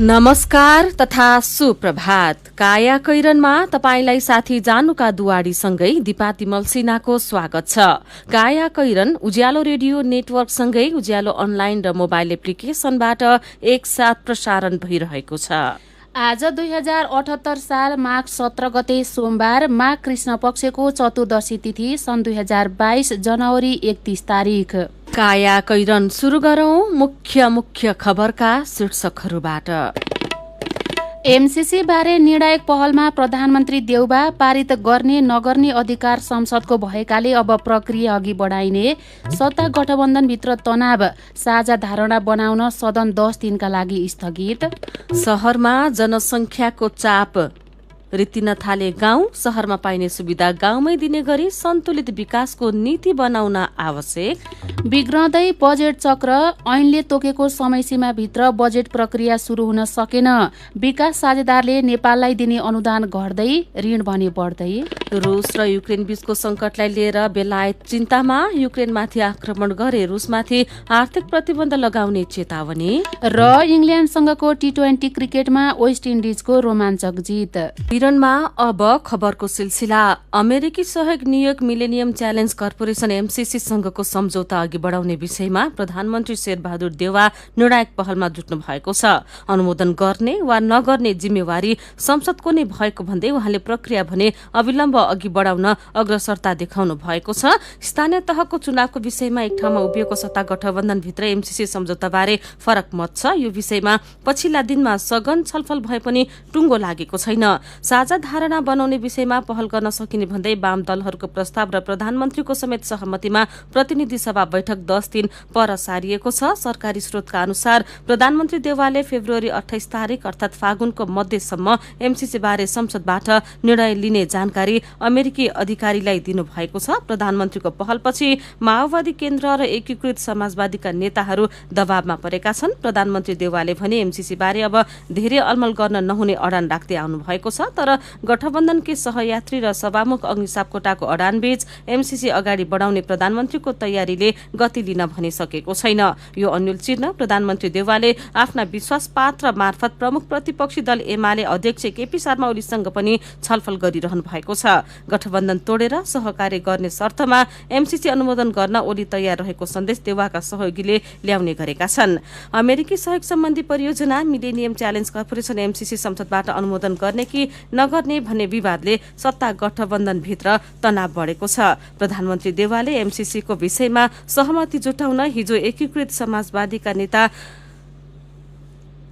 नमस्कार तथा सुप्रभात। काया कैरनमा तपाईंलाई साथी जानुका दुवाडीसँगै दिपा तिमल सिन्हाको स्वागत छ। काया कैरन उज्यालो रेडियो नेटवर्कसँगै उज्यालो अनलाइन र मोबाइल एप्लिकेशनबाट एकसाथ प्रसारण भइरहेको छ। आज 2078 साल माघ 17 गते सोमबार, माघ कृष्ण पक्षको चतुर्दशी तिथि सन् 2022 जनवरी 31 तारिक। काया कैरन सुरु गरौं मुख्य खबरका शीर्षकहरूबाट। एमसीसी बारे निर्णायक पहलमा प्रधानमन्त्री देउबा, पारित गर्ने नगर्ने अधिकार संसदको भएकाले अब प्रक्रिया अघि बढाइने। सत्ता गठबन्धनभित्र तनाव, साझा धारणा बनाउन सदन 10 दिनका लागि स्थगित। शहरमा जनसंख्याको चाप रित्तिन थाले गाउँ, शहरमा पाइने सुविधा गाउँमै दिने गरी सन्तुलित विकासको नीति बनाउन आवश्यक। बिग्रँदै बजेट चक्र, ऐनले तोकेको समयसीमाभित्र बजेट प्रक्रिया सुरु हुन सकेन। विकास साझेदारले नेपाललाई दिने अनुदान घट्दै, ऋण भने बढ्दै। रुस र युक्रेन बीचको संकटलाई लिएर बेलायत चिन्तामा, युक्रेनमाथि आक्रमण गरे रुसमाथि आर्थिक प्रतिबन्ध लगाउने चेतावनी। र इङ्ल्यान्डसँगको टी20 क्रिकेटमा वेस्ट इन्डिजको रोमाञ्चक जित। विवरणमा अब खबरको सिलसिला। अमेरिकी सहयोग नियोग मिलेनियम च्यालेन्ज कर्पोरेसन एमसीसी सँगको सम्झौता अघि बढाउने विषयमा प्रधानमन्त्री शेरबहादुर देउवा निर्णायक पहलमा जुट्नु भएको छ। अनुमोदन गर्ने वा नगर्ने जिम्मेवारी संसदको नै भएको भन्दै उहाँले प्रक्रिया भने अविलम्ब अघि बढाउन अग्रसरता देखाउनु भएको छ। स्थानीय तहको चुनावको विषयमा एक ठाउँमा उभिएको सत्ता गठबन्धनभित्र एमसीसी सम्झौताबारे फरक मत छ। यो विषयमा पछिल्ला दिनमा सघन छलफल भए पनि टुङ्गो लागेको छैन। साझा धारणा बनाउने विषयमा पहल गर्न सकिने भन्दै वाम दलहरूको प्रस्ताव र प्रधानमन्त्रीको समेत सहमतिमा प्रतिनिधि सभा बैठक 10 दिन पर सारिएको छ। सरकारी स्रोतका अनुसार प्रधानमन्त्री देउवाले फेब्रुअरी 28 तारिक अर्थात फागुनको मध्यसम्म एमसीसी बारे संसदबाट निर्णय लिने जानकारी अमेरिकी अधिकारीलाई दिनुभएको छ। प्रधानमन्त्रीको पहलपछि माओवादी केन्द्र र एकीकृत समाजवादीका नेताहरू दबावमा परेका छन्। प्रधानमन्त्री देउवाले भने एमसीसी बारे अब धेरै अलमल गर्न नहुने अडान राख्दै आउनु भएको छ। तर गठबन्धनकी सहयात्री र सभामुख अग्नि सापकोटाको अडानबीच एमसीसी अगाडि बढाउने प्रधानमन्त्रीको तयारीले गति लिन भनिसकेको छैन। यो अन्यल चिर्न प्रधानमन्त्री देउवाले आफ्ना विश्वासपात्र मार्फत प्रमुख प्रतिपक्षी दल एमाले अध्यक्ष केपी शर्मा ओलीसँग पनि छलफल गरिरहनु भएको छ। गठबन्धन तोडेर सहकार्य गर्ने शर्तमा एमसीसी अनुमोदन गर्न ओली तयार रहेको सन्देश देउवाका सहयोगीले ल्याउने गरेका छन्। अमेरिकी सहयोग सम्बन्धी परियोजना मिलेनियम च्यालेन्ज कर्पोरेसन एमसीसी संसदबाट अनुमोदन गर्ने कि नगर्ने भन्ने विवादले सत्ता गठबन्धनभित्र तनाव बढेको छ। प्रधानमन्त्री देउवाले एमसीसीको विषयमा सहमति जुटाउन हिजो एकीकृत समाजवादीका नेता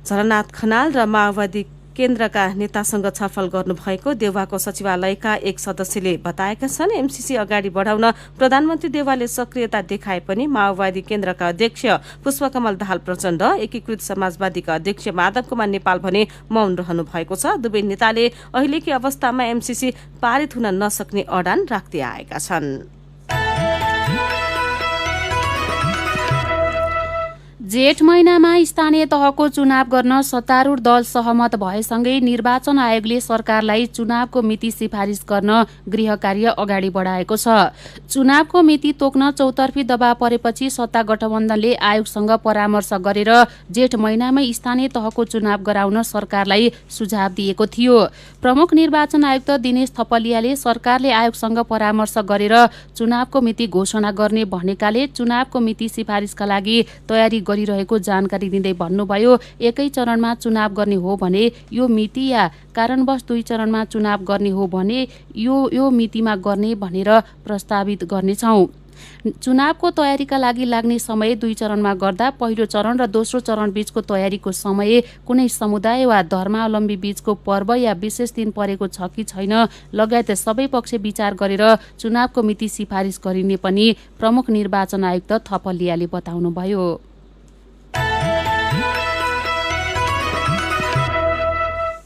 झलनाथ खनाल र माओवादी केन्द्रका नेतासँग छलफल गर्नुभएको देउवाको सचिवालयका एक सदस्यले बताएका छन्। एमसीसी अगाडि बढाउन प्रधानमन्त्री देउवाले सक्रियता देखाए पनि माओवादी केन्द्रका अध्यक्ष पुष्पकमल दाहाल प्रचण्ड, एकीकृत समाजवादीका अध्यक्ष माधव कुमार नेपाल भने मौन रहनु भएको छ। दुवै नेताले अहिलेकी अवस्थामा एमसीसी पारित हुन नसक्ने अडान राख्दै आएका छन्। जेठ महिनामा स्थानीय तहको चुनाव गर्न सत्तारूढ दल सहमत भएसँगै निर्वाचन आयोगले सरकारलाई चुनावको मिति सिफारिस गर्न गृह कार्य अगाडि बढाएको छ। चुनावको मिति तोक्न चौतर्फी दबाव परेपछि सत्ता गठबन्धनले आयोगसँग परामर्श गरेर जेठ महिनामै स्थानीय तहको चुनाव गराउन सरकारलाई सुझाव दिएको थियो। प्रमुख निर्वाचन आयुक्त दिनेश थपलियाले सरकारले आयोगसँग परामर्श गरेर चुनावको मिति घोषणा गर्ने भनेकाले चुनावको मिति सिफारिसका लागि तयारी गरिरहेको जानकारी दिँदै भन्नुभयो, एकै चरणमा चुनाव गर्ने हो भने यो मिति या कारणवश 2 चरणमा चुनाव गर्ने हो भने यो मितिमा गर्ने भनेर प्रस्तावित गर्नेछौँ। चुनावको तयारीका लागि लाग्ने समय 2 चरणमा गर्दा पहिलो चरण र दोस्रो चरण बीचको तयारीको समय कुनै समुदाय वा धर्मावलम्बी बीचको पर्व या विशेष दिन परेको छ कि छैन लगायत सबै पक्ष विचार गरेर चुनावको मिति सिफारिस गरिने पनि प्रमुख निर्वाचन आयुक्त थपलियाले बताउनुभयो।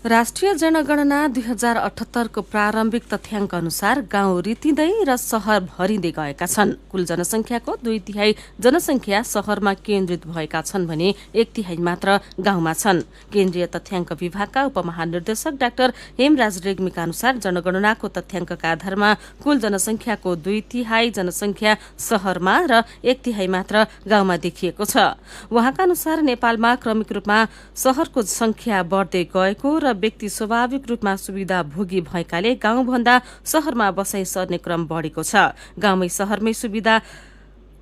राष्ट्रिय जनगणना 2078 को प्रारम्भिक तथ्याङ्क अनुसार गाउँ रितिँदै र शहर भरिँदै गएका छन्। कुल जनसङ्ख्याको 2/3 जनसङ्ख्या शहरमा केन्द्रित भएका छन् भने 1/3 मात्र गाउँमा छन्। केन्द्रीय तथ्याङ्क विभागका उपमहानिर्देशक डाक्टर हेमराज रेग्मीका अनुसार जनगणनाको तथ्याङ्कका आधारमा कुल जनसङ्ख्याको 2/3 जनसङ्ख्या शहरमा र 1/3 मात्र गाउँमा देखिएको छ। उहाँका अनुसार नेपालमा क्रमिक रूपमा शहरको संख्या बढ्दै गएको र व्यक्ति स्वाभाविक रूपमा सुविधा भोगी भएकाले गाउँभन्दा शहरमा बसाई सर्ने क्रम बढेको छ। गाउँमै शहरमै सुविधा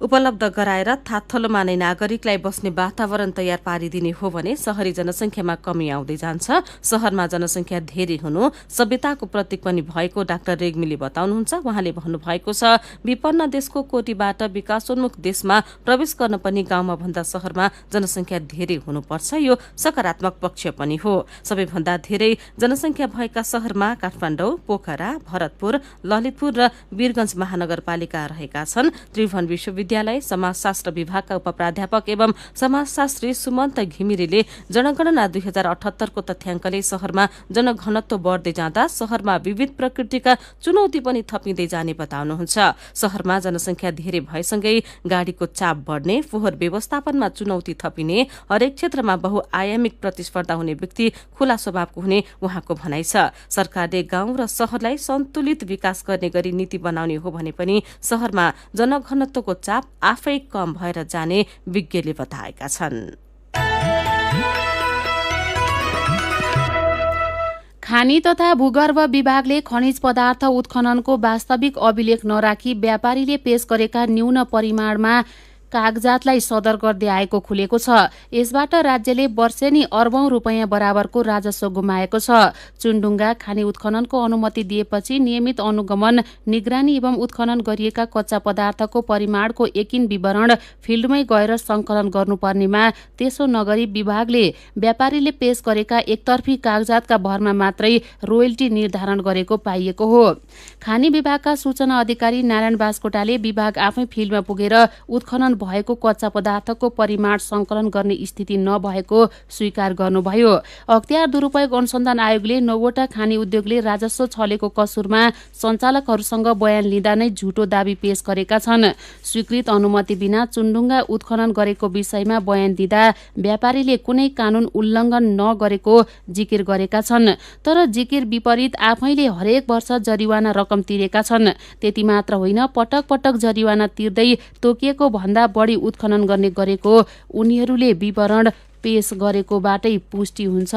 उपलब्ध गराएर थाथलोमा नै नागरिकलाई बस्ने वातावरण तयार पारिदिने हो भने शहरी जनसङ्ख्यामा कमी आउँदै जान्छ। शहरमा जनसङ्ख्या धेरै हुनु सभ्यताको प्रतीक पनि भएको डाक्टर रेग्मीले बताउनुहुन्छ। उहाँले भन्नुभएको छ, विपन्न देशको कोटीबाट विकासोन्मुख देशमा प्रवेश गर्न पनि गाउँमा भन्दा शहरमा जनसङ्ख्या धेरै हुनुपर्छ। यो सकारात्मक पक्ष पनि हो। सबैभन्दा धेरै जनसङ्ख्या भएका शहरमा काठमाडौँ, पोखरा, भरतपुर, ललितपुर र वीरगञ्ज महानगरपालिका रहेका छन्। त्रिभुवन विश्वविद्यालय समाजशास्त्र विभागका उपप्राध्यापक एवं समाजशास्त्री सुमन्त घिमिरेले जनगणना 2078 को तथ्याङ्कले शहरमा जनघनत्व बढ्दै जाँदा शहरमा विविध प्रकृतिका चुनौती पनि थपिँदै जाने बताउनुहुन्छ। शहरमा जनसङ्ख्या धेरै भएसँगै गाडीको चाप बढ्ने, फोहोर व्यवस्थापनमा चुनौती थपिने, हरेक क्षेत्रमा बहुआयामिक प्रतिस्पर्धा हुने व्यक्ति खुला स्वभावको हुने उहाँको भनाइ छ। सरकारले गाउँ र शहरलाई सन्तुलित विकास गर्ने गरी नीति बनाउने हो भने पनि शहरमा जनघनत्वको चाप आफै कम भएर जाने विज्ञले बताएका छन्। खानी तथा भूगर्भ विभागले खनिज पदार्थ उत्खननको वास्तविक अभिलेख नराखी व्यापारीले पेश गरेका न्यून परिमाणमा कागजातलाई सदर गर्दै आएको खुलेको छ। यसबाट राज्यले वर्षेनी अर्बौं रुपैयाँ बराबरको राजस्व गुमाएको छ। चुनडुङ्गा खानी उत्खननको अनुमति दिएपछि नियमित अनुगमन, निगरानी एवं उत्खनन गरिएका कच्चा पदार्थको परिमाणको एकिन विवरण फिल्डमै गएर संकलन गर्नुपर्नेमा त्यसो नगरी विभागले व्यापारीले पेश गरेका एकतर्फी कागजातका भरमा मात्रै रोयल्टी निर्धारण गरेको पाइएको हो। खानी विभागका सूचना अधिकारी नारायण बास्कोटाले विभाग आफै फिल्डमा पुगेर उत्खनन भएको कच्चा पदार्थको परिमाण संकलन गर्ने स्थिति नभएको स्वीकार गर्नुभयो। अख्तियार दुरूपयोग अनुसन्धान आयोगले 9वटा खानी उद्योगले राजस्व छलेको कसुरमा सञ्चालकहरूसँग बयान लिँदा नै झुटो दाबी पेश गरेका छन्। स्वीकृत अनुमति बिना चुनडुङ्गा उत्खनन गरेको विषयमा बयान दिँदा व्यापारीले कुनै कानून उल्लङ्घन नगरेको जिकिर गरेका छन्। तर जिकिर विपरीत आफैले हरेक वर्ष जरिवाना रकम तिरेका छन्। त्यति मात्र होइन, पटक पटक जरिवाना तिर्दै तोकिएको भन्दा बढी उत्खनन गर्ने गरेको उनीहरूले विवरण पेश गरेकोबाटै पुष्टि हुन्छ।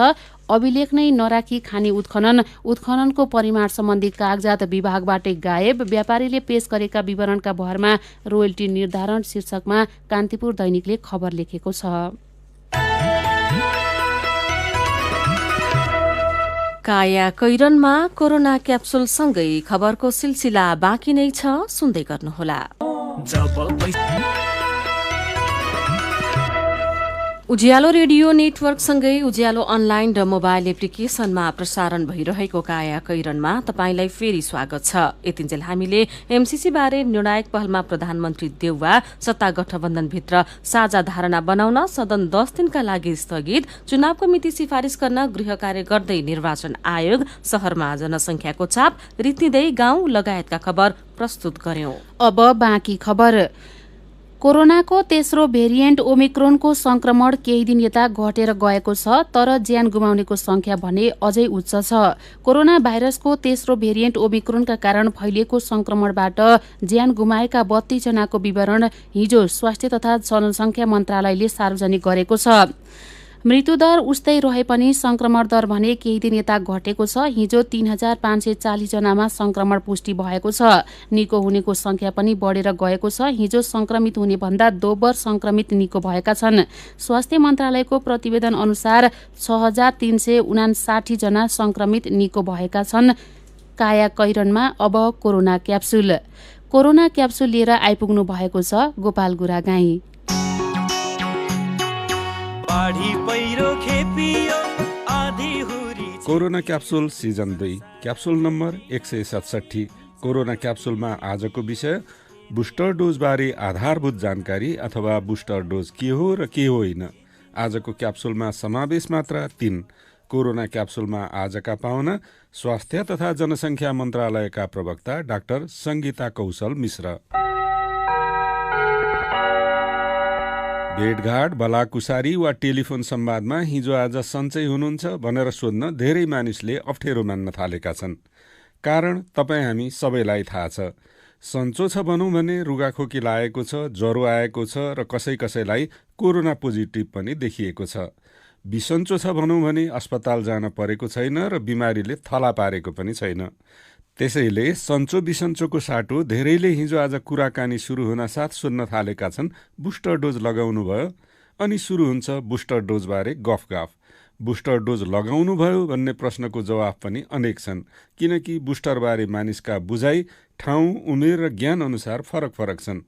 अभिलेख नै नराखी खानी उत्खननको परिमाण सम्बन्धी कागजात विभागबाटै गायब, व्यापारीले पेश गरेका विवरणका भरमा रोयल्टी निर्धारण शीर्षकमा कान्तिपुर दैनिकले खबर लेखेको छ। काया कैरनमा कोरोना क्याप्सुलसँगै खबरको सिलसिला बाँकी नै छ, सुन्दै गर्नुहोला। उज्यालो रेडियो नेटवर्कसँगै उज्यालो अनलाइन र मोबाइल एप्लिकेशनमा प्रसारण भइरहेको काया कैरनमा तपाईंलाई फेरि स्वागत छ। यतिन्जेल हामीले एमसीसी बारे निर्णायक पहलमा प्रधानमन्त्री देउवा, सत्ता गठबन्धनभित्र साझा धारणा बनाउन सदन 10 दिनका लागि स्थगित, चुनावको मिति सिफारिस गर्न गृह कार्य गर्दै निर्वाचन आयोग, शहरमा जनसंख्याको चाप, रित्तिँदै गाउँ लगायतका खबर प्रस्तुत गर्यौं। अब बाँकी खबर। कोरोनाको तेस्रो भेरिएन्ट ओमिक्रोनको संक्रमण केही दिन यता घटेर गएको छ, तर ज्यान गुमाउनेको संख्या भने अझै उच्च छ। कोरोना भाइरसको तेस्रो भेरिएन्ट ओमिक्रोनका कारण फैलिएको संक्रमणबाट ज्यान गुमाएका 32 जनाको विवरण हिजो स्वास्थ्य तथा जनसंख्या मन्त्रालयले सार्वजनिक गरेको छ। मृत्युदर उस्तै रहे पनि संक्रमण दर भने केही दिन यता घटेको छ। हिजो 3540 जनामा संक्रमण पुष्टि भएको छ। निको हुनेको संख्या पनि बढेर गएको छ। हिजो संक्रमित हुने भन्दा दोब्बर संक्रमित निको भएका छन्। स्वास्थ्य मन्त्रालयको प्रतिवेदन अनुसार 6359 जना संक्रमित निको भएका छन्। काया कैरनमा अब कोरोना क्याप्सुल लिएर आइपुग्नु भएको छ Gopal Guragain. Corona capsule season 2 capsule number 167। Corona क्याप्सुलमा आजको विषय बुस्टर डोजबारे आधारभूत जानकारी अथवा बुस्टर डोज के हो र के होइन। आजको क्याप्सुलमा समावेश मात्रा 3। कोरोना क्याप्सुलमा आजका पाहुना स्वास्थ्य तथा जनसङ्ख्या मन्त्रालयका प्रवक्ता डाक्टर सङ्गीता कौशल मिश्र। भेटघाट, भलाकुसारी वा टेलिफोन संवादमा हिजो आज सन्चै हुनुहुन्छ भनेर सोध्न धेरै मानिसले अप्ठ्यारो मान्न थालेका छन्। कारण तपाईँ हामी सबैलाई थाहा छ। सन्चो छ भनौँ भने रुगाखोकी लागेको छ, ज्वरो आएको छ र कसैलाई कोरोना पोजिटिभ पनि देखिएको छ। बिसन्चो छ भनौँ भने अस्पताल जान परेको छैन र बिमारीले थला पारेको पनि छैन। त्यसैले सन्चो बिसन्चोको साटो धेरैले हिजो आज कुराकानी सुरु हुनसाथ सुन्न थालेका छन्। बुस्टर डोज लगाउनु भयो अनि सुरु हुन्छ बुस्टर डोजबारे गफगाफ। बुस्टर डोज लगाउनु भयो भन्ने प्रश्नको जवाफ पनि अनेक छन्, किनकि बुस्टरबारे मानिसका बुझाइ ठाउँ, उमेर र ज्ञान अनुसार फरक छन्।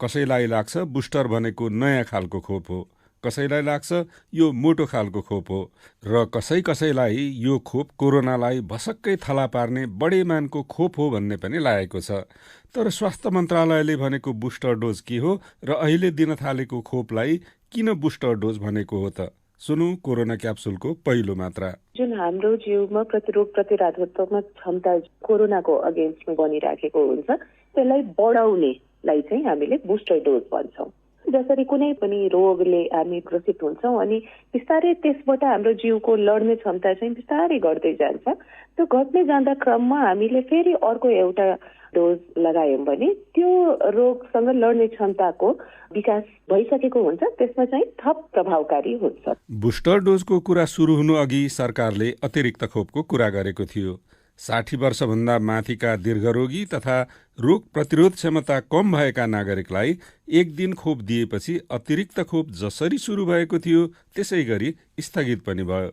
कसैलाई लाग्छ बुस्टर भनेको नयाँ खालको खोप हो, कसैलाई लाग्छ यो मोटो खालको खोप हो र कसैलाई यो खोप कोरोनालाई भसक्कै थला पार्ने बढे मानको खोप हो भन्ने पनि लागेको छ। तर स्वास्थ्य मन्त्रालयले भनेको बुस्टर डोज के हो र अहिले दिन थालेको खोपलाई किन बुस्टर डोज भनेको हो त? सुनौ कोरोना क्याप्सुलको पहिलो मात्रा। जुन हाम्रो जिउमा प्रतिरोग प्रतिरोधात्मक क्षमता कोरोनाको अगेन्स्टमा बनिराखेको हुन्छ, त्यसलाई बढाउनेलाई चाहिँ हामीले बुस्टर डोज भन्छौँ। जसरी कुनै पनि रोगले हामी ग्रसित हुन्छौँ अनि बिस्तारै त्यसबाट हाम्रो जिउको लड्ने क्षमता चाहिँ बिस्तारै घट्दै जान्छ। त्यो घट्दै जाँदा क्रममा हामीले फेरि अर्को एउटा डोज लगायौँ भने त्यो रोगसँग लड्ने क्षमताको विकास भइसकेको हुन्छ, त्यसमा चाहिँ थप प्रभावकारी हुन्छ। बुस्टर डोजको कुरा सुरु हुनु अघि सरकारले अतिरिक्त खोपको कुरा गरेको थियो। 60 वर्षभन्दा माथिका दीर्घरोगी तथा रोग प्रतिरोध क्षमता कम भएका नागरिकलाई एक दिन खोप दिएपछि अतिरिक्त खोप जसरी सुरु भएको थियो त्यसै गरी स्थगित पनि भयो।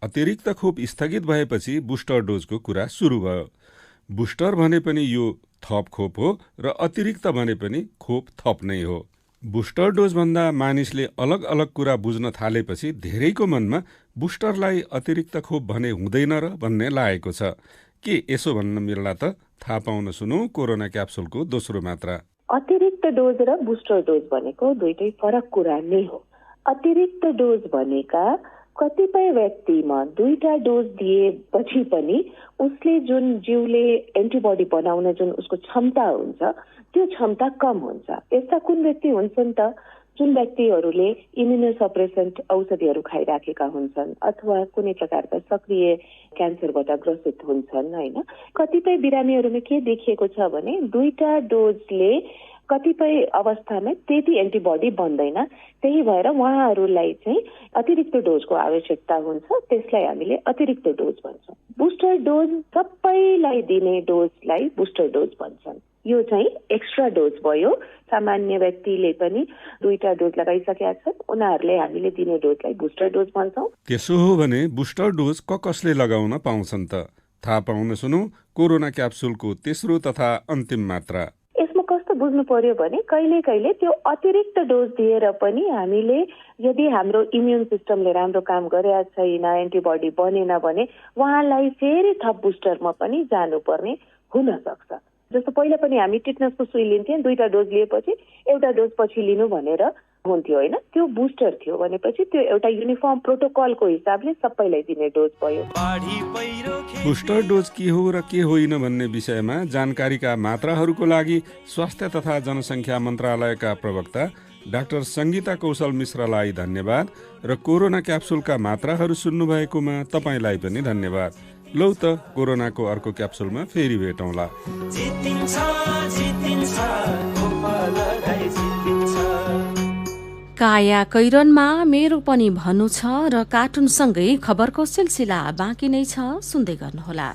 अतिरिक्त खोप स्थगित भएपछि बुस्टर डोजको कुरा सुरु भयो। बुस्टर भने पनि यो थप खोप हो र अतिरिक्त भने पनि खोप थप नै हो। बुस्टर डोजभन्दा मानिसले अलग अलग कुरा बुझ्न थालेपछि धेरैको मनमा बुस्टरलाई अतिरिक्त खोप भने हुँदैन र भन्ने लागेको छ। के यसो भन्न मिल्ला त? थाहा पाउन सुनौ कोरोना क्याप्सुलको दोस्रो मात्रा। अतिरिक्त डोज र बुस्टर डोज भनेको दुईटै फरक कुरा नै हो। अतिरिक्त डोज भनेका कतिपय व्यक्तिमा दुईटा डोज दिएपछि पनि उसले जुन जिउले एन्टिबडी बनाउन जुन उसको क्षमता हुन्छ त्यो क्षमता कम हुन्छ। यस्ता कुन व्यक्ति हुन्छन् त? जुन व्यक्तिहरूले इम्युनोसप्रेसेन्ट औषधिहरू खाइराखेका हुन्छन् अथवा कुनै प्रकारका सक्रिय क्यान्सरबाट ग्रसित हुन्छन् होइन। कतिपय बिरामीहरूमा के देखिएको छ भने दुईटा डोजले कतिपय अवस्थामा त्यति एन्टिबडी बन्दैन, त्यही भएर उहाँहरूलाई चाहिँ अतिरिक्त डोजको आवश्यकता हुन्छ। त्यसलाई हामीले अतिरिक्त डोज भन्छौँ। बुस्टर डोज सबैलाई दिने डोजलाई बुस्टर डोज भन्छन्। यो चाहिँ एक्स्ट्रा डोज भयो। सामान्य व्यक्तिले पनि दुईटा डोज लगाइसकेका छन्, उनीहरूले हामीले दिने डोजलाई बुस्टर डोज भन्छौँ। त्यसो हो भने बुस्टर डोज कसले लगाउन पाउँछन् त? थाहा पाउन सुनौ कोरोना क्याप्सुलको तेस्रो तथा अन्तिम मात्रा। यसमा कस्तो बुझ्नु पर्यो भने कहिले त्यो अतिरिक्त डोज दिएर पनि हामीले यदि हाम्रो इम्युन सिस्टमले राम्रो काम गरेका छैन, एन्टिबडी बनेन भने उहाँलाई फेरि थप बुस्टरमा पनि जानुपर्ने हुन सक्छ। जस्तो पहिला पनि हामी टिटनसको सुई लिन्थ्यौँ, दुईटा डोज लिएपछि एउटा डोज पछि लिनु भनेर हुन्थ्यो होइन। त्यो बुस्टर थियो भनेपछि त्यो एउटा युनिफर्म प्रोटोकलको हिसाबले सबैलाई दिने डोज भयो। बुस्टर डोज के हो र के होइन भन्ने विषयमा जानकारीका मात्राहरूको लागि स्वास्थ्य तथा जनसङ्ख्या मन्त्रालयका प्रवक्ता डाक्टर सङ्गीता कौशल मिश्रलाई धन्यवाद र कोरोना क्याप्सुलका मात्राहरू सुन्नुभएकोमा तपाईँलाई पनि धन्यवाद। लौ त कोरोनाको अर्को क्याप्सुलमा फेरि भेटौँला। काया कैरनमा मेरो पनि भन्नु छ र कार्टुनसँगै खबरको सिलसिला बाँकी नै छ, सुन्दै गर्नुहोला।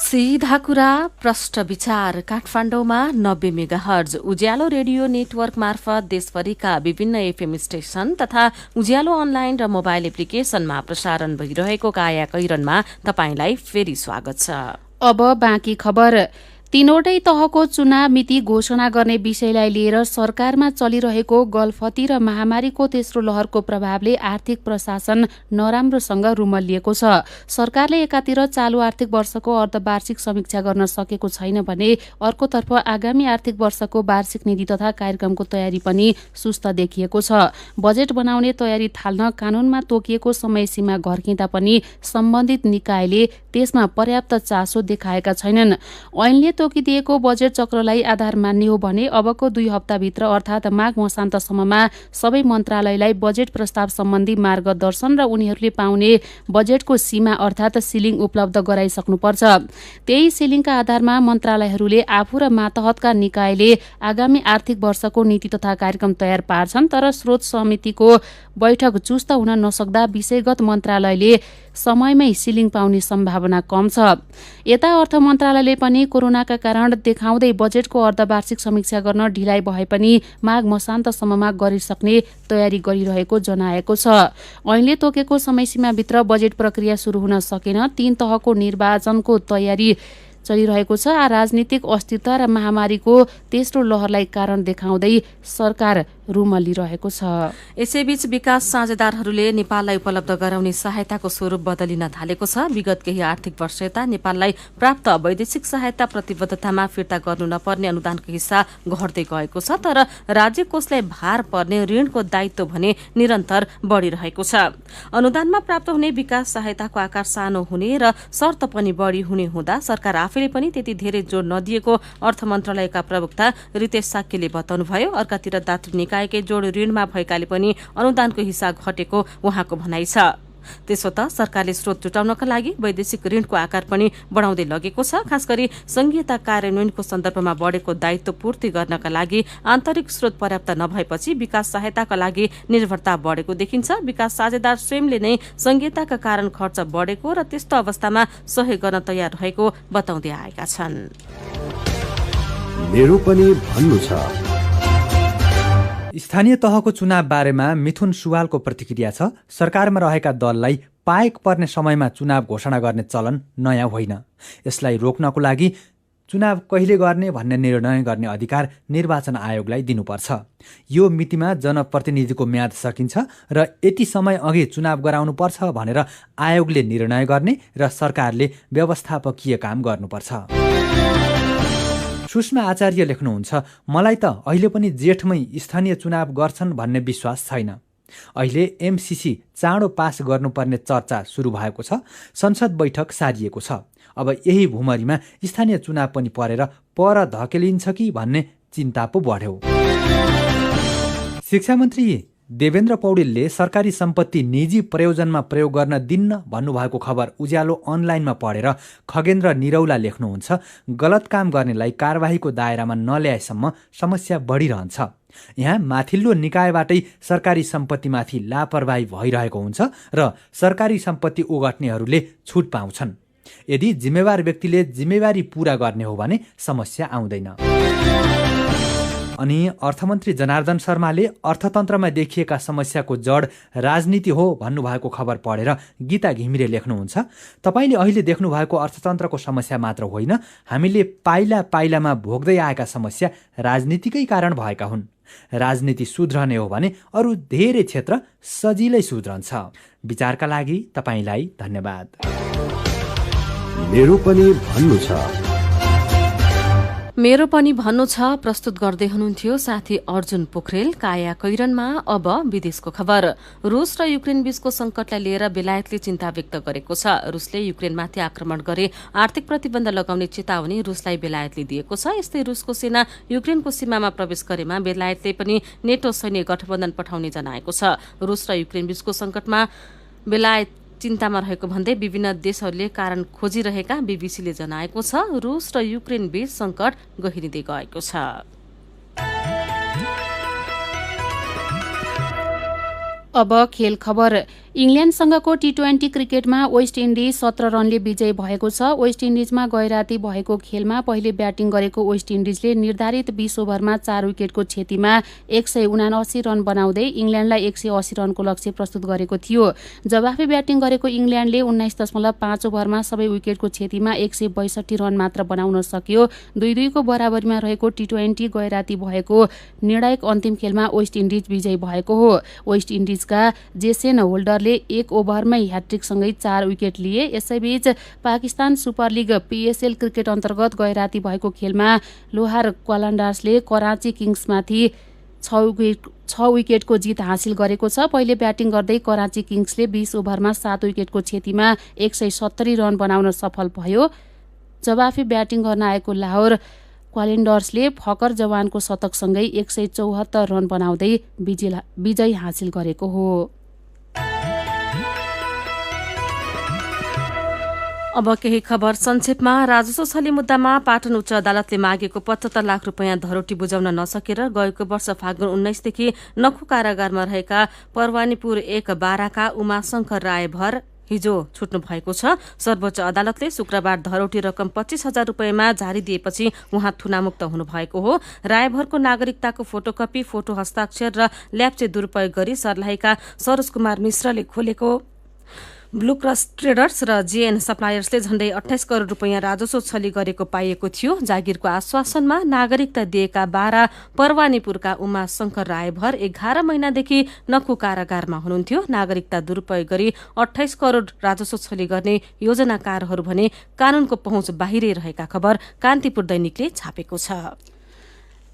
सीधा कुरा प्रष्ट विचार काठमाडौँमा 90 मेगाहर्ज उज्यालो रेडियो नेटवर्क मार्फत देशभरिका विभिन्न एफएम स्टेशन तथा उज्यालो अनलाइन र मोबाइल एप्लिकेशनमा प्रसारण भइरहेको काया कैरनमा तपाईंलाई फेरि स्वागत छ। अब बाँकी खबर। तीनवटै तहको चुनाव मिति घोषणा गर्ने विषयलाई लिएर सरकारमा चलिरहेको गलफती र महामारीको तेस्रो लहरको प्रभावले आर्थिक प्रशासन नराम्रोसँग रुमल्लिएको छ। सरकारले एकातिर चालु आर्थिक वर्षको अर्धवार्षिक समीक्षा गर्न सकेको छैन भने अर्कोतर्फ आगामी आर्थिक वर्षको वार्षिक नीति तथा कार्यक्रमको तयारी पनि सुस्त देखिएको छ। बजेट बनाउने तयारी थाल्न कानूनमा तोकिएको समय सीमा घर्किँदा पनि सम्बन्धित निकायले त्यसमा पर्याप्त चासो देखाएका छैनन्। ऐनले तोकिदिएको बजेट चक्रलाई आधार मान्ने हो भने अबको 2 हप्ताभित्र अर्थात् माघ मसान्तसम्ममा सबै मन्त्रालयलाई बजेट प्रस्ताव सम्बन्धी मार्गदर्शन र उनीहरूले पाउने बजेटको सीमा अर्थात् सिलिङ उपलब्ध गराइसक्नुपर्छ। त्यही सिलिङका आधारमा मन्त्रालयहरूले आफू र मातहतका निकायले आगामी आर्थिक वर्षको नीति तथा कार्यक्रम तयार पार्छन्। तर स्रोत समितिको बैठक चुस्त हुन नसक्दा विषयगत मन्त्रालयले समयमै सिलिङ पाउने सम्भावना कम छ। यता अर्थ मन्त्रालयले पनि कोरोनाका कारण देखाउँदै बजेटको अर्धवार्षिक समीक्षा गर्न ढिलाइ भए पनि माघ मसान्तसम्ममा गरिसक्ने तयारी गरिरहेको जनाएको छ। ऐनले तोकेको समयसीमाभित्र बजेट प्रक्रिया सुरु हुन सकेन। 3 तहको निर्वाचनको तयारी चलिरहेको छ। राजनीतिक अस्थिरता र महामारीको तेस्रो लहरलाई कारण देखाउँदै सरकार रुमल्लिरहेको छ। यसैबीच विकास साझेदारहरूले नेपाललाई उपलब्ध गराउने सहायताको स्वरूप बदलिन थालेको छ। विगत केही आर्थिक वर्ष यता नेपाललाई प्राप्त वैदेशिक सहायता प्रतिबद्धतामा फिर्ता गर्नु नपर्ने अनुदानको हिस्सा घट्दै गएको छ। तर राज्य कोषलाई भार पर्ने ऋणको दायित्व भने निरन्तर बढिरहेको छ। अनुदानमा प्राप्त हुने विकास सहायताको आकार सानो हुने र शर्त पनि बढी हुने हुँदा सरकार आफैले पनि त्यति धेरै जोड नदिएको अर्थ मन्त्रालयका प्रवक्ता रितेश साक्यले बताउनुभयो। अर्कातिर दातृ निकायकै जोड ऋणमा भएकाले पनि अनुदानको हिस्सा घटेको उहाँको भनाइ छ। त्यसो त सरकारले स्रोत जुटाउनका लागि वैदेशिक ऋणको आकार पनि बढाउँदै लगेको छ। खास गरी संघीयता कार्यान्वयनको सन्दर्भमा बढेको दायित्व पूर्ति गर्नका लागि आन्तरिक स्रोत पर्याप्त नभएपछि विकास सहायताका लागि निर्भरता बढेको देखिन्छ। विकास साझेदार स्वयंले नै संघीयताका कारण खर्च बढेको र त्यस्तो अवस्थामा सहयोग गर्न तयार रहेको बताउँदै आएका छन्। मेरो पनि भन्नु छ। स्थानीय तहको चुनाव बारेमा मिथुन सुवालको प्रतिक्रिया छ। सरकारमा रहेका दललाई पाएक पर्ने समयमा चुनाव घोषणा गर्ने चलन नयाँ होइन। यसलाई रोक्नको लागि चुनाव कहिले गर्ने भन्ने निर्णय गर्ने अधिकार निर्वाचन आयोगलाई दिनुपर्छ। यो मितिमा जनप्रतिनिधिको म्याद सकिन्छ र यति समय अघि चुनाव गराउनुपर्छ भनेर आयोगले निर्णय गर्ने र सरकारले व्यवस्थापकीय काम गर्नुपर्छ। सुषमा आचार्य लेख्नुहुन्छ, मलाई त अहिले पनि जेठमै स्थानीय चुनाव गर्छन् भन्ने विश्वास छैन। अहिले एमसीसी चाँडो पास गर्नुपर्ने चर्चा सुरु भएको छ। संसद बैठक सारिएको छ। अब यही भूमरीमा स्थानीय चुनाव पनि परेर पर धकेलिन्छ कि भन्ने चिन्ता पो बढ्यो। शिक्षा मन्त्री देवेन्द्र पौडेलले सरकारी सम्पत्ति निजी प्रयोजनमा प्रयोग गर्न दिन्न भन्नुभएको खबर उज्यालो अनलाइनमा पढेर खगेन्द्र निरौला लेख्नुहुन्छ, गलत काम गर्नेलाई कारबाहीको दायरामा नल्याएसम्म समस्या बढिरहन्छ। यहाँ माथिल्लो निकायबाटै सरकारी सम्पत्तिमाथि लापरवाही भइरहेको हुन्छ र सरकारी सम्पत्ति ओगट्नेहरूले छुट पाउँछन्। यदि जिम्मेवार व्यक्तिले जिम्मेवारी पूरा गर्ने हो भने समस्या आउँदैन। अनि अर्थमन्त्री जनार्दन शर्माले अर्थतन्त्रमा देखिएका समस्याको जड राजनीति हो भन्नुभएको खबर पढेर गीता घिमिरे लेख्नुहुन्छ, तपाईले अहिले देख्नुभएको अर्थतन्त्रको समस्या मात्र होइन, हामीले पाइला पाइलामा भोग्दै आएका समस्या राजनीतिकै कारण भएका हुन्। राजनीति सुध्रने हो भने अरू धेरै क्षेत्र सजिलै सुध्रन्छ। विचारका लागि तपाईलाई धन्यवाद। मेरो पनि भन्नु छ। मेरो पनि भन्नु छ प्रस्तुत गर्दै हुनुहुन्थ्यो साथी अर्जुन पोखरेल। काया कैरनमा अब विदेशको खबर। रुस र युक्रेन बीचको संकटलाई लिएर बेलायतले चिन्ता व्यक्त गरेको छ। रुसले युक्रेनमाथि आक्रमण गरे आर्थिक प्रतिबन्ध लगाउने चेतावनी रुसलाई बेलायतले दिएको छ। यस्तै रुसको सेना युक्रेनको सीमामा प्रवेश गरेमा बेलायतले पनि नेटो सैन्य गठबन्धन पठाउने जनाएको छ। रुस र युक्रेन बीचको संकटमा बेलायत चिन्तामा रहेको भन्दै विभिन्न देशहरूले कारण खोजिरहेका बीबीसीले जनाएको छ। रुस र युक्रेन बीच संकट गहिरिँदै गएको छ। अब खेल खबर। इङ्ल्यान्डसँगको टी20 क्रिकेटमा वेस्ट इन्डिज 17 रनले विजय भएको छ। वेस्ट इन्डिजमा गैराती भएको खेलमा पहिले ब्याटिङ गरेको वेस्ट इन्डिजले निर्धारित 20 ओभरमा 4 विकेटको क्षतिमा 179 रन बनाउँदै इङ्ल्यान्डलाई 180 रनको लक्ष्य प्रस्तुत गरेको थियो। जवाफी ब्याटिङ गरेको इङ्ल्यान्डले 19.5 ओभरमा सबै विकेटको क्षतिमा 162 रन मात्र बनाउन सक्यो। 2-2 को बराबरीमा रहेको टी20 गैराती भएको निर्णायक अन्तिम खेलमा वेस्ट इन्डिज विजयी भएको हो। वेस्ट इन्डिजका जेसन होल्डरले 1 ओभरमै ह्याट्रिकसँगै 4 विकेट लिए। यसैबीच Pakistan super league PSL cricket अन्तर्गत गैराती भएको खेलमा लोहार क्वालान्डार्सले कराची किङ्समाथि 6 विकेटको जित हासिल गरेको छ। पहिले ब्याटिङ गर्दै कराची किङ्सले 20 ओभरमा 7 विकेटको क्षतिमा 170 रन बनाउन सफल भयो। जवाफी ब्याटिङ गर्न आएको लाहोर क्वालिन्डर्सले फकर जवानको शतकसँगै 174 रन बनाउँदै विजय हासिल गरेको हो। अब केही खबर संक्षेपमा। राजस्व छली मुद्दामा पाटन उच्च अदालतले मागेको 75 लाख रुपियाँ धरोटी बुझाउन नसकेर गएको वर्ष फागुन 19 देखि नखु कारागारमा रहेका परवानीपुर 1 बाराका उमाशंकर रायभर हिजो छुट्नु भएको छ। सर्वोच्च अदालतले शुक्रबार धरोटी रकम 25,000 रुपियाँमा जारी दिएपछि उहाँ थुनामुक्त हुनुभएको हो। रायभरको नागरिकताको फोटोकपी, फोटो हस्ताक्षर र ल्याप्चे दुरूपयोग गरी सर्लाहीका सरोज कुमार मिश्रले खोलेको ब्लू क्रस ट्रेडर्स र JN सप्लायर्सले झण्डै 28 करोड़ रुपियाँ राजस्व छली गरेको पाइएको थियो। जागिरको आश्वासनमा नागरिकता दिएका बारा परवानीपुरका उमा शंकर रायभर 11 महिनादेखि नखु कारागारमा हुनुहुन्थ्यो। नागरिकता दुरूपयोग गरी 28 करोड़ राजस्व छली गर्ने योजनाकारहरू भने कानूनको पहुँच बाहिरै रहेका खबर कान्तिपुर दैनिकले छापेको छ।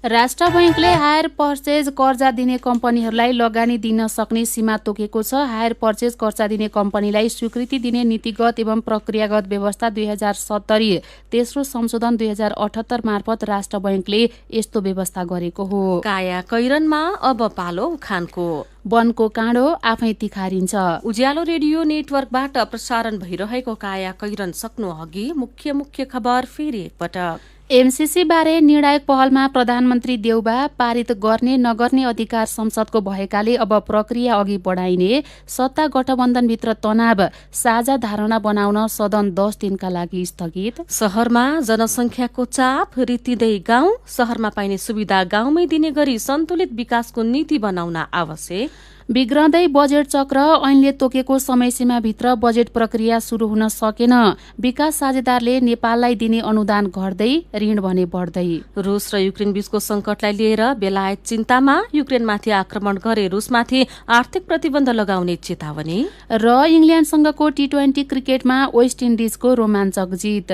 राष्ट्र बैंकले हायर पर्चेज कर्जा दिने कम्पनीहरूलाई लगानी दिन सक्ने सीमा तोकेको छ। हायर पर्चेज कर्जा दिने कम्पनीलाई स्वीकृति दिने नीतिगत एवं प्रक्रियागत व्यवस्था 2070 तेस्रो संशोधन 2078 मार्फत राष्ट्र बैंकले यस्तो व्यवस्था गरेको हो। काया कैरनमा अब पालो उखानको। वनको काँडो आफै तिखारिन्छ। उज्यालो रेडियो नेटवर्कबाट प्रसारण भइरहेको काया कैरन सक्नु अघि मुख्य खबर फेरि एकपटक। MCC बारे निर्णायक पहलमा प्रधानमन्त्री देउबा पारित गर्ने नगर्ने अधिकार संसदको भएकाले अब प्रक्रिया अघि बढाइने। सत्ता गठबन्धनभित्र तनाव, साझा धारणा बनाउन सदन 10 दिनका लागि स्थगित। शहरमा जनसंख्याको चाप रित्तिँदै गाउँ, शहरमा पाइने सुविधा गाउँमै दिने गरी सन्तुलित विकासको नीति बनाउन आवश्यक। बिग्रँदै बजेट चक्र, ऐनले तोकेको समयसीमाभित्र बजेट प्रक्रिया सुरु हुन सकेन। विकास साझेदारले नेपाललाई दिने अनुदान घट्दै, ऋण भने बढ्दै। रुस र युक्रेन बीचको संकटलाई लिएर बेलायत चिन्तामा, युक्रेनमाथि आक्रमण गरे रुसमाथि आर्थिक प्रतिबन्ध लगाउने चेतावनी। र इङ्ल्यान्डसँगको टी20 क्रिकेटमा वेस्ट इन्डिजको रोमाञ्चक जित।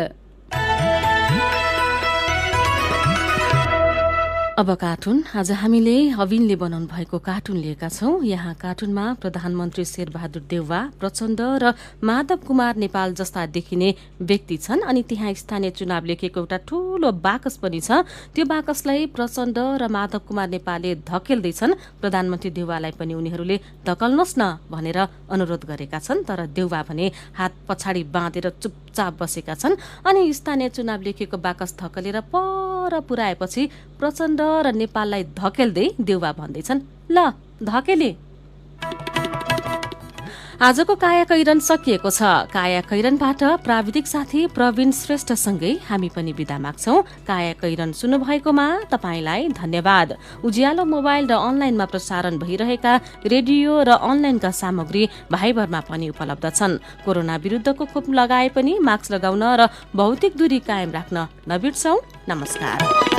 अब कार्टुन। आज हामीले अविनले बनाउनु भएको कार्टुन लिएका छौं। यहाँ कार्टुनमा प्रधानमन्त्री शेरबहादुर देउवा, प्रचण्ड र माधव कुमार नेपाल जस्ता देखिने व्यक्ति छन्। अनि त्यहाँ स्थानीय चुनाव लेखेको एउटा ठूलो बाकस पनि छ। त्यो बाकसलाई प्रचण्ड र माधव कुमार नेपालले धकेल्दैछन्। प्रधानमन्त्री देउवालाई पनि उनीहरूले धकल्नुहोस् न भनेर अनुरोध गरेका छन्। तर देउवा भने हात पछाडि बाँधेर चुपचाप बसेका छन्। अनि स्थानीय चुनाव लेखेको बाकस धकेलेर पर पुर्याएपछि प्रचण्ड र नेपाललाई धकेल्दै देउवा भन्दैछन्, ल धकेले। आजको काया कैरन सकिएको छ। काया कैरनबाट प्राविधिक साथी प्रवीण श्रेष्ठसँगै हामी पनि बिदा माग्छौं। काया कैरन सुन्नु भएकोमा तपाईलाई धन्यवाद। उज्यालो मोबाइल र अनलाइनमा प्रसारण भइरहेका रेडियो र अनलाइनका सामग्री भाइबरमा पनि उपलब्ध छन्। कोरोना विरुद्धको खोप लगाए पनि मास्क लगाउन र भौतिक दूरी कायम राख्न नबिर्सौं। नमस्कार।